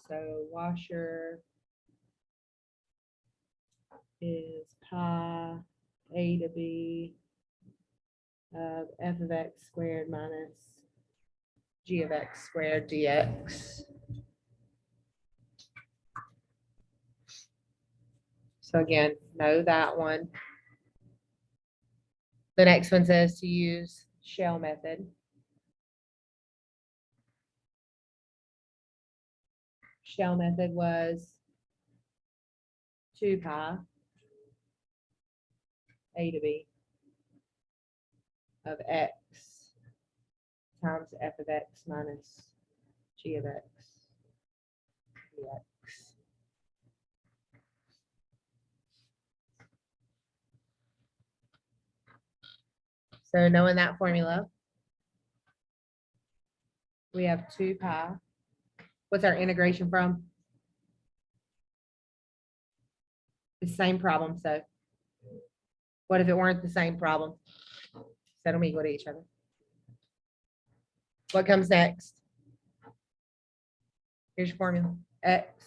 [SPEAKER 1] so washer is pi a to b of f of x squared minus g of x squared dx. So again, know that one. The next one says to use shell method. Shell method was 2 pi a to b of x times f of x minus g of x dx. So knowing that formula, we have 2 pi. What's our integration from? The same problem. So what if it weren't the same problem? Set them equal to each other. What comes next? Here's your formula, x.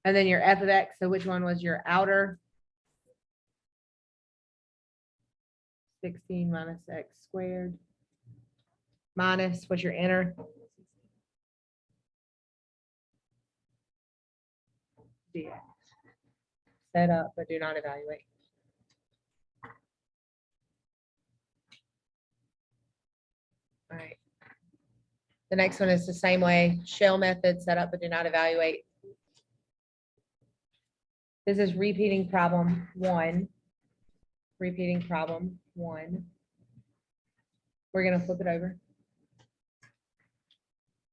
[SPEAKER 1] And then your f of x. So which one was your outer? 16 minus x squared. Minus, what's your inner? Dx. Set up, but do not evaluate. All right. The next one is the same way, shell method, set up, but do not evaluate. This is repeating problem 1. Repeating problem 1. We're going to flip it over.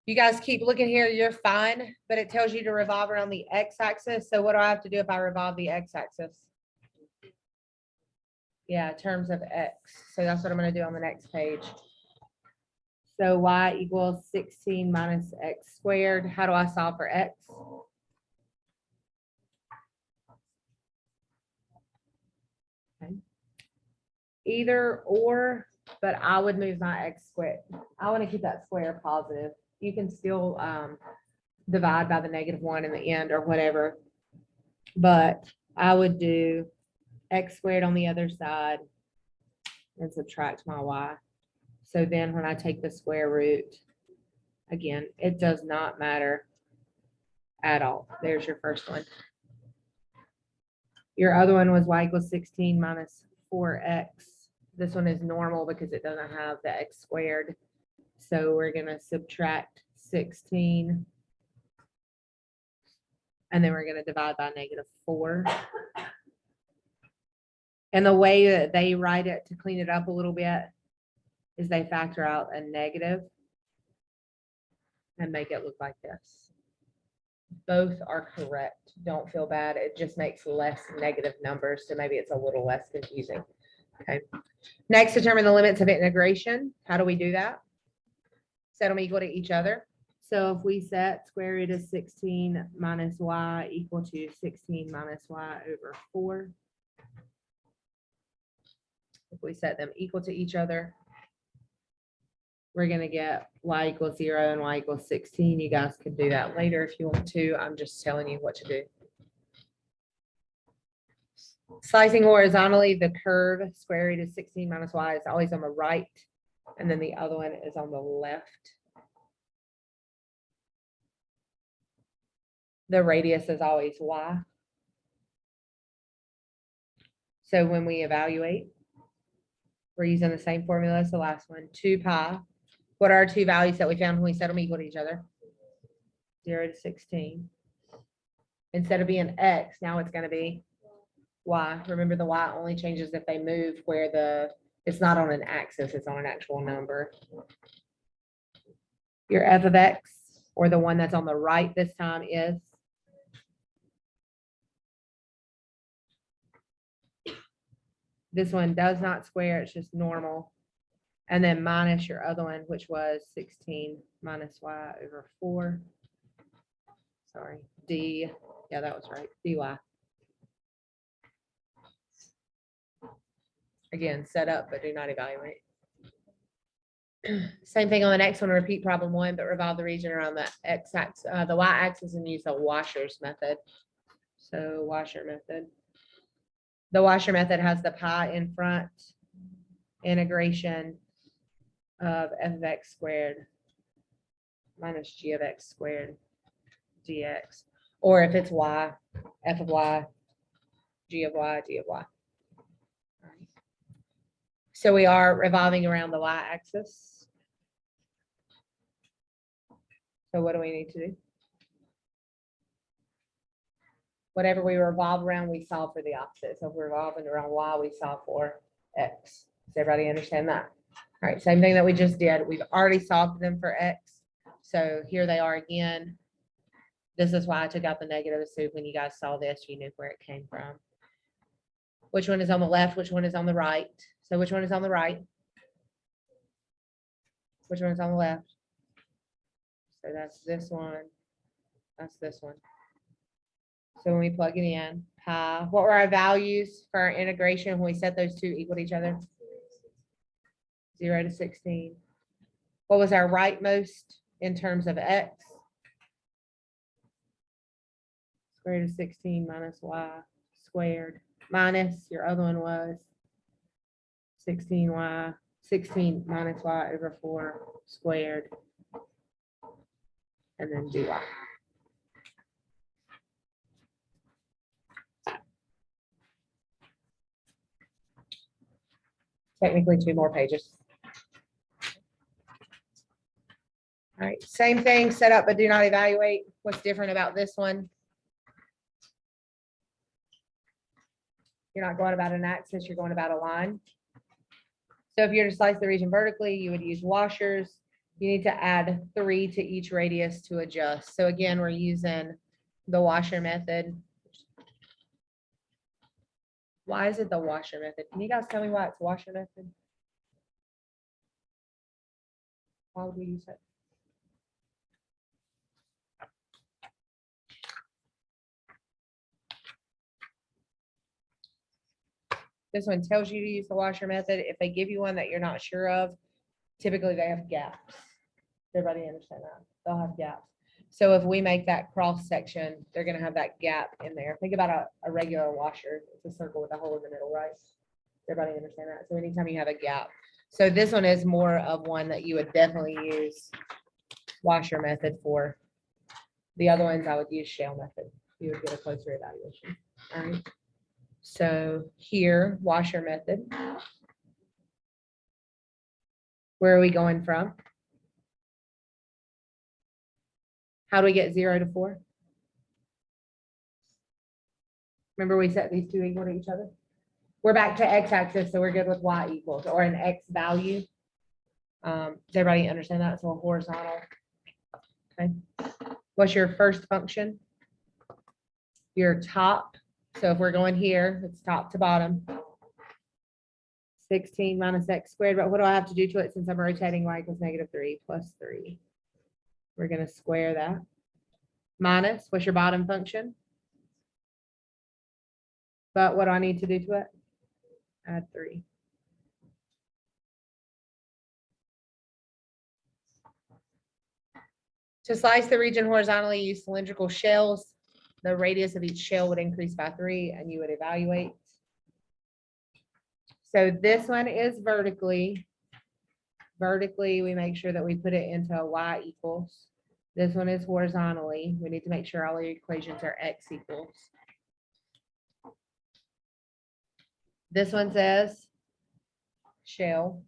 [SPEAKER 1] You guys keep looking here, you're fine, but it tells you to revolve around the x-axis. So what do I have to do if I revolve the x-axis? Yeah, terms of x. So that's what I'm going to do on the next page. So y equals 16 minus x squared. How do I solve for x? Okay. Either or, but I would move my x squared. I want to keep that square positive. You can still divide by the -1 in the end or whatever, but I would do x squared on the other side and subtract my y. So then when I take the square root, again, it does not matter at all. There's your first one. Your other one was y equals 16 minus 4x. This one is normal because it doesn't have the x squared. So we're going to subtract 16. And then we're going to divide by -4. And the way that they write it to clean it up a little bit is they factor out a negative and make it look like this. Both are correct. Don't feel bad. It just makes less negative numbers. So maybe it's a little less confusing. Okay. Next, determine the limits of integration. How do we do that? Set them equal to each other. So if we set square root of 16 minus y equal to 16 minus y over 4. If we set them equal to each other, we're going to get y equals 0 and y equals 16. You guys can do that later if you want to. I'm just telling you what to do. Slicing horizontally, the curve square root of 16 minus y is always on the right, and then the other one is on the left. The radius is always y. So when we evaluate, we're using the same formula as the last one, 2 pi. What are our two values that we found when we set them equal to each other? 0 to 16. Instead of being x, now it's going to be y. Remember, the y only changes if they move where it's not on an axis, it's on an actual number. Your f of x, or the one that's on the right this time, is this one does not square, it's just normal. And then minus your other one, which was 16 minus y over 4. Sorry, d. Yeah, that was right. dy. Again, set up, but do not evaluate. Same thing on the next one, repeat problem 1, but revolve the region around the x-axis, the y-axis, and use the washer's method. So washer method. The washer method has the pi in front, integration, of f of x squared minus g of x squared dx. Or if it's y, f of y, g of y, d of y. All right. So we are revolving around the y-axis. So what do we need to do? Whatever we revolve around, we solve for the opposite. So if we're revolving around y, we solve for x. Does everybody understand that? All right, same thing that we just did. We've already solved them for x. So here they are again. This is why I took out the negative. So when you guys saw this, you knew where it came from. Which one is on the left? Which one is on the right? So which one is on the right? Which one is on the left? So that's this one. That's this one. So when we plug it in, pi, what were our values for our integration when we set those two equal to each other? 0 to 16. What was our rightmost in terms of x? Square root of 16 minus y squared minus your other one was 16y, 16 minus y over 4 squared, and then dy. Technically 2 more pages. All right, same thing, set up but do not evaluate. What's different about this one? You're not going about an axis, you're going about a line. So if you're to slice the region vertically, you would use washers. You need to add 3 to each radius to adjust. So again, we're using the washer method. Why is it the washer method? Can you guys tell me why it's washer method? Why would we use it? This one tells you to use the washer method. If they give you one that you're not sure of, typically they have gaps. Everybody understand that? They'll have gaps. So if we make that cross section, they're gonna have that gap in there. Think about a regular washer. It's a circle with a hole in the middle, right? Everybody understand that? So anytime you have a gap. So this one is more of one that you would definitely use washer method for. The other ones I would use shell method. You would get a closer evaluation. All right. So here, washer method. Where are we going from? How do we get 0 to 4? Remember we set these two equal to each other? We're back to x-axis, so we're good with y equals or an x value. Does everybody understand that? So a horizontal. Okay. What's your first function? Your top. So if we're going here, it's top to bottom. 16 minus x squared, but what do I have to do to it since I'm rotating y equals -3 plus 3? We're going to square that. Minus, what's your bottom function? But what do I need to do to it? Add 3. To slice the region horizontally, use cylindrical shells. The radius of each shell would increase by 3 and you would evaluate. So this one is vertically. Vertically, we make sure that we put it into a y equals. This one is horizontally. We need to make sure all the equations are x equals. This one says shell.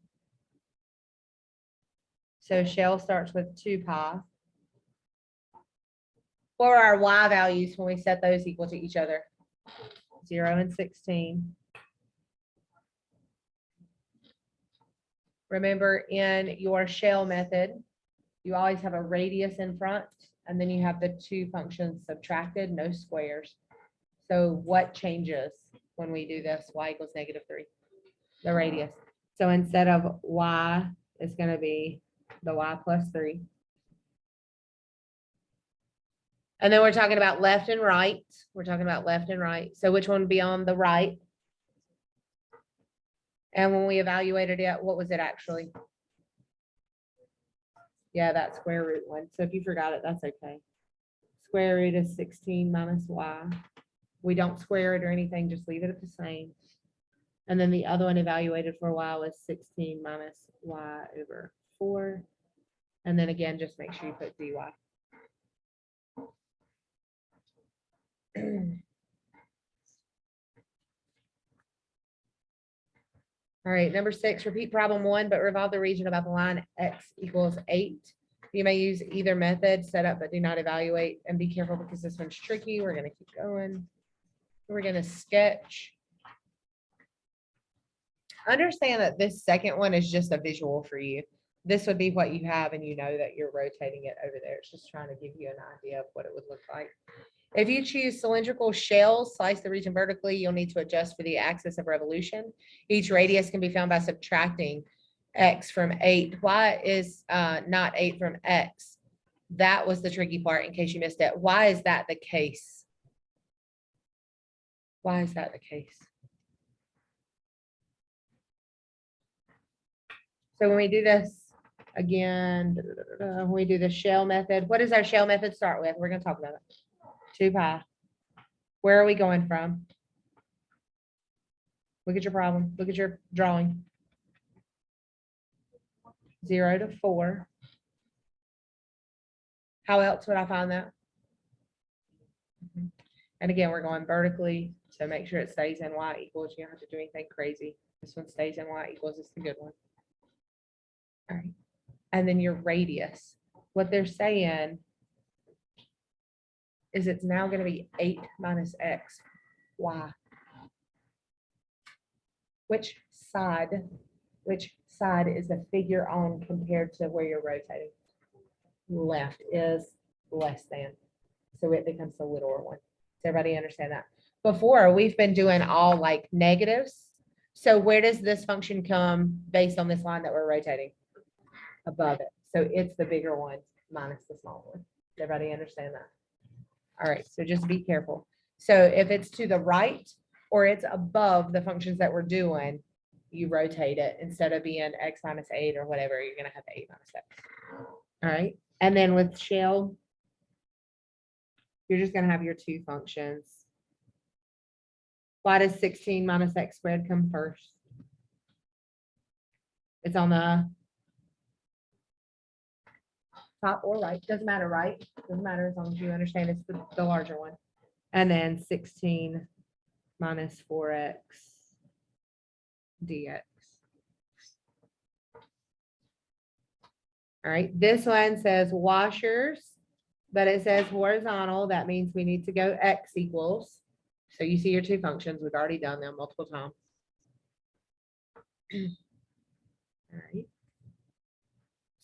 [SPEAKER 1] So shell starts with 2 pi. What are our y values when we set those equal to each other? 0 and 16. Remember, in your shell method, you always have a radius in front, and then you have the 2 functions subtracted, no squares. So what changes when we do this? Y equals -3, the radius. So instead of y, it's going to be the y plus 3. And then we're talking about left and right. We're talking about left and right. So which one would be on the right? And when we evaluated it, what was it actually? Yeah, that square root one. So if you forgot it, that's okay. Square root is 16 minus y. We don't square it or anything, just leave it at the same. And then the other one evaluated for y was 16 minus y over 4. And then again, just make sure you put dy. All right, number 6, repeat problem 1, but revolve the region about the line x equals 8. You may use either method, set up but do not evaluate, and be careful because this one's tricky. We're going to keep going. We're going to sketch. Understand that this second one is just a visual for you. This would be what you have, and you know that you're rotating it over there. It's just trying to give you an idea of what it would look like. If you choose cylindrical shells, slice the region vertically, you'll need to adjust for the axis of revolution. Each radius can be found by subtracting x from 8. Why is not 8 from x? That was the tricky part in case you missed it. Why is that the case? Why is that the case? So when we do this again, when we do the shell method, what does our shell method start with? We're going to talk about it. 2 pi. Where are we going from? Look at your problem. Look at your drawing. 0 to 4. How else would I find that? And again, we're going vertically to make sure it stays in y equals. You don't have to do anything crazy. This one stays in y equals. It's the good one. All right. And then your radius. What they're saying is it's now going to be 8 minus x. Why? Which side is the figure on compared to where you're rotating? Left is less than. So it becomes the littler one. Does everybody understand that? Before, we've been doing all like negatives. So where does this function come based on this line that we're rotating? Above it. So it's the bigger one minus the small one. Does everybody understand that? All right, so just be careful. So if it's to the right or it's above the functions that we're doing, you rotate it. Instead of being x minus 8 or whatever, you're going to have 8 minus x. All right, and then with shell, you're just going to have your 2 functions. Why does 16 minus x squared come first? It's on the top or right, doesn't matter, right? Doesn't matter as long as you understand it's the larger one. And then 16 minus 4x dx. All right, this one says washers, but it says horizontal. That means we need to go x equals. So you see your 2 functions. We've already done them multiple times. All right.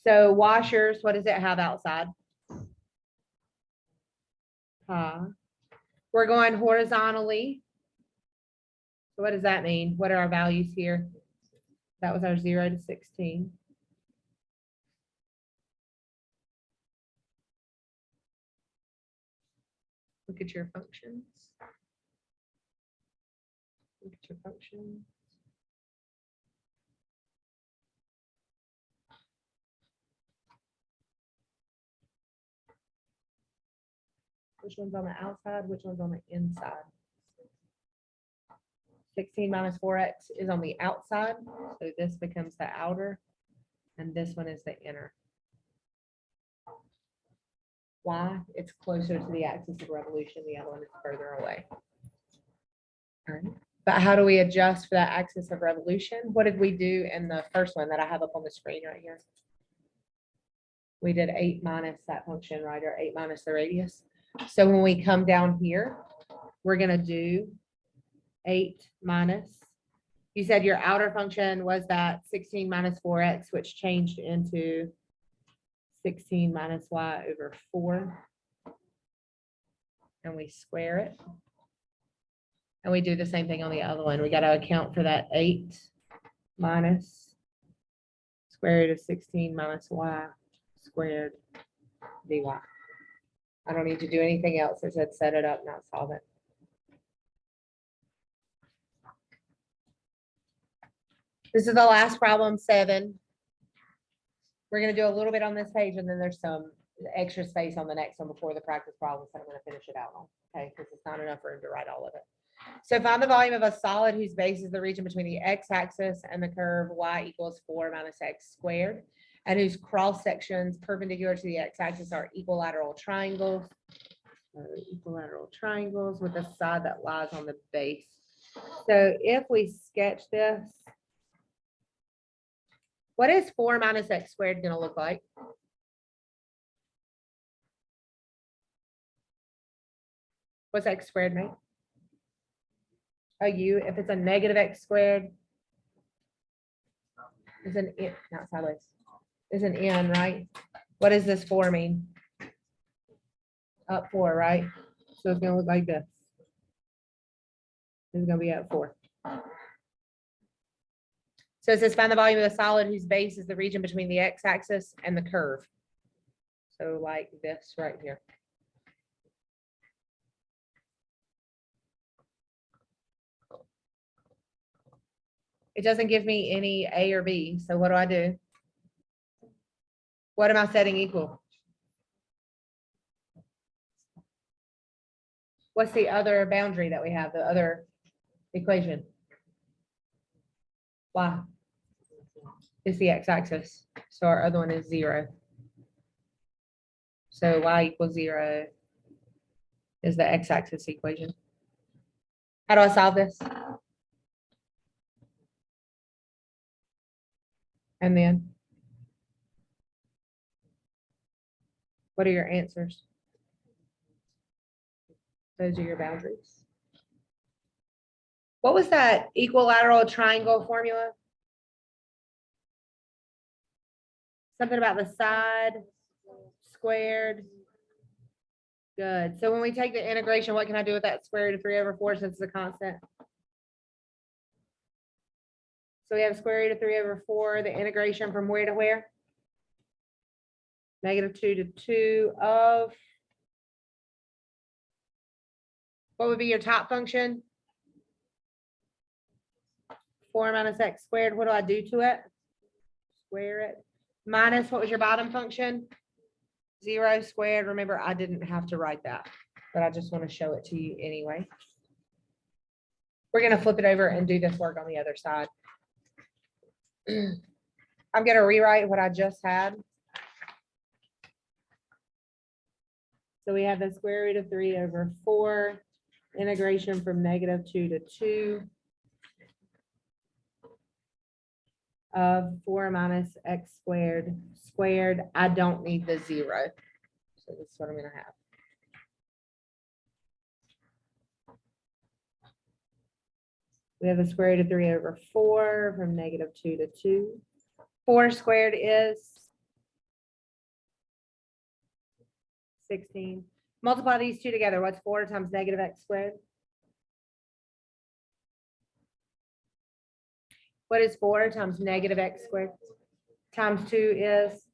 [SPEAKER 1] So washers, what does it have outside? We're going horizontally. So what does that mean? What are our values here? That was our 0 to 16. Look at your functions. Look at your functions. Which one's on the outside? Which one's on the inside? 16 minus 4x is on the outside. So this becomes the outer. And this one is the inner. Why? It's closer to the axis of revolution. The other one is further away. All right. But how do we adjust for that axis of revolution? What did we do in the first one that I have up on the screen right here? We did 8 minus that function, right? Or 8 minus the radius. So when we come down here, we're going to do 8 minus. You said your outer function was that 16 minus 4x, which changed into 16 minus y over 4. And we square it. And we do the same thing on the other one. We got to account for that 8 minus square root of 16 minus y squared dy. I don't need to do anything else. I said set it up, not solve it. This is the last problem, 7. We're going to do a little bit on this page, and then there's some extra space on the next one before the practice problems that I'm going to finish it out on. Okay, because it's not enough room to write all of it. So find the volume of a solid whose base is the region between the x-axis and the curve y equals 4 minus x squared. and whose cross sections perpendicular to the x-axis are equilateral triangles. So equilateral triangles with a side that lies on the base. So if we sketch this, what is 4 minus x squared going to look like? What's x squared, mate? Oh, if it's a negative x squared, it's an n, not sideways. It's an n, right? What does this 4 mean? Up 4, right? So it's going to look like this. It's going to be up 4. So it says find the volume of the solid whose base is the region between the x-axis and the curve. So like this right here. It doesn't give me any A or B. So what do? What am I setting equal? What's the other boundary that we have, the other equation? Y is the x-axis. So our other one is 0. So y equals 0 is the x-axis equation. How do I solve this? And then what are your answers? Those are your boundaries. What was that equilateral triangle formula? Something about the side squared. Good. So when we take the integration, what can I do with that square root of 3/4 since it's a constant? So we have square root of 3/4, the integration from where to where? -2 to 2 of, what would be your top function? 4 minus x squared. What do I do to it? Square it. Minus, what was your bottom function? 0 squared. Remember, I didn't have to write that, but I just want to show it to you anyway. We're going to flip it over and do this work on the other side. I'm going to rewrite what I just had. So we have the square root of 3/4, integration from -2 to 2 of 4 minus x squared squared. I don't need the 0. So this is what I'm going to have. We have the square root of 3/4 from -2 to 2. 4 squared is 16. Multiply these two together. What's 4 times -x squared? What is 4 times -x squared? Times 2 is,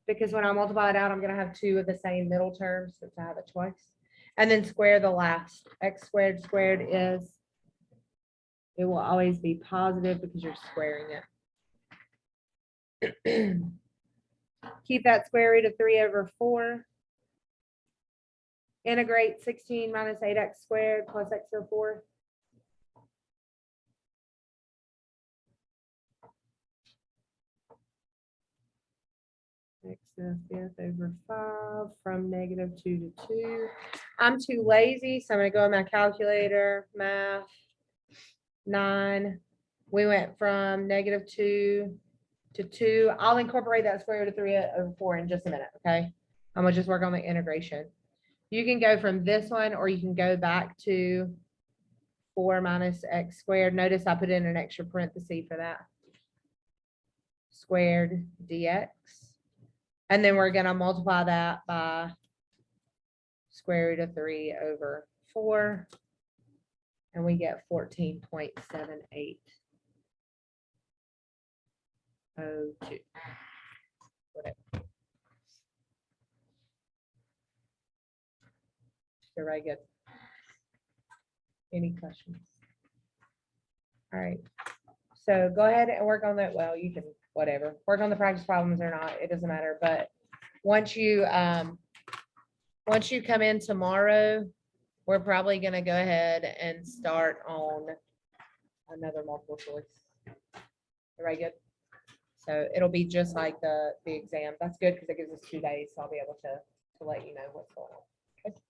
[SPEAKER 1] because when I multiply it out, I'm going to have 2 of the same middle terms since I have it twice. And then square the last. X squared squared is, it will always be positive because you're squaring it. Keep that square root of 3/4. Integrate 16 minus 8x squared plus x/4. X/5 from -2 to 2. I'm too lazy, so I'm going to go in my calculator. Math 9. We went from -2 to 2. I'll incorporate that square root of 3/4 in just a minute. Okay, I'm gonna just work on the integration. You can go from this one, or you can go back to 4 minus x squared. Notice I put in an extra parenthesis for that. Squared dx. And then we're gonna multiply that by square root of 3/4. And we get 14.7802. Whatever. Very good. Any questions? All right. So go ahead and work on that. Well, you can, whatever, work on the practice problems or not, it doesn't matter. But once you come in tomorrow, we're probably going to go ahead and start on another multiple choice. Very good. So it'll be just like the exam. That's good because it gives us 2 days. So I'll be able to let you know what's going on.